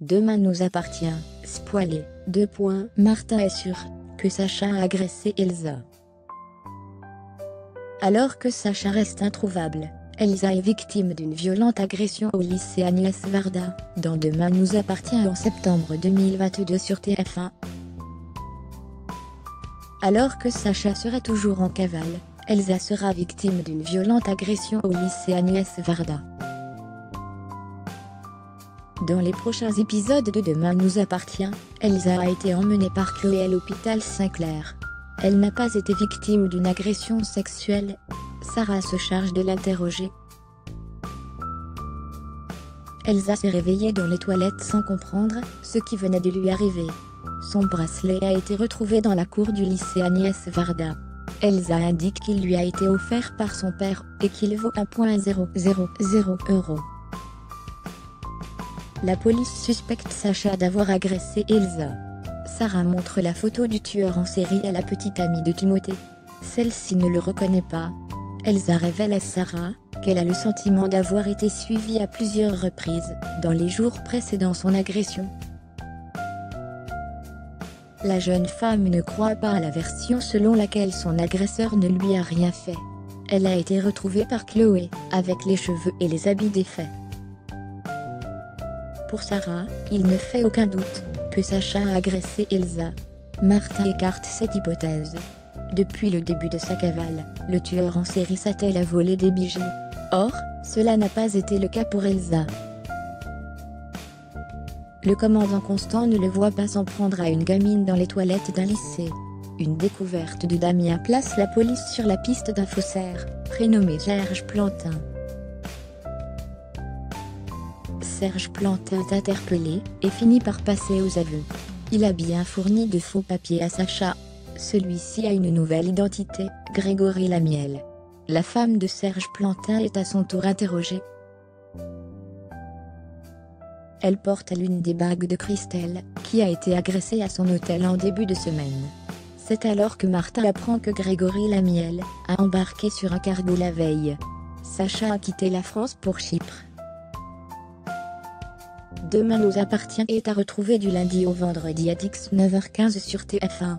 Demain nous appartient, spoilé, Martin est sûr que Sacha a agressé Elsa. Alors que Sacha reste introuvable, Elsa est victime d'une violente agression au lycée Agnès Varda, dans Demain nous appartient en septembre 2022 sur TF1. Alors que Sacha serait toujours en cavale, Elsa sera victime d'une violente agression au lycée Agnès Varda. Dans les prochains épisodes de Demain nous appartient, Elsa a été emmenée par Chloé à l'hôpital Saint-Clair. Elle n'a pas été victime d'une agression sexuelle. Sarah se charge de l'interroger. Elsa s'est réveillée dans les toilettes sans comprendre ce qui venait de lui arriver. Son bracelet a été retrouvé dans la cour du lycée Agnès Varda. Elsa indique qu'il lui a été offert par son père et qu'il vaut 1,000 €. La police suspecte Sacha d'avoir agressé Elsa. Sarah montre la photo du tueur en série à la petite amie de Timothée. Celle-ci ne le reconnaît pas. Elsa révèle à Sarah qu'elle a le sentiment d'avoir été suivie à plusieurs reprises dans les jours précédant son agression. La jeune femme ne croit pas à la version selon laquelle son agresseur ne lui a rien fait. Elle a été retrouvée par Chloé, avec les cheveux et les habits défaits. Pour Sarah, il ne fait aucun doute que Sacha a agressé Elsa. Martin écarte cette hypothèse. Depuis le début de sa cavale, le tueur en série s'attelle à voler des bijoux. Or, cela n'a pas été le cas pour Elsa. Le commandant Constant ne le voit pas s'en prendre à une gamine dans les toilettes d'un lycée. Une découverte de Damien place la police sur la piste d'un faussaire, prénommé Serge Plantin. Serge Plantin est interpellé et finit par passer aux aveux. Il a bien fourni de faux papiers à Sacha. Celui-ci a une nouvelle identité, Grégory Lamiel. La femme de Serge Plantin est à son tour interrogée. Elle porte l'une des bagues de Christelle, qui a été agressée à son hôtel en début de semaine. C'est alors que Martin apprend que Grégory Lamiel a embarqué sur un cargo la veille. Sacha a quitté la France pour Chypre. Demain nous appartient est à retrouver du lundi au vendredi à 19h15 sur TF1.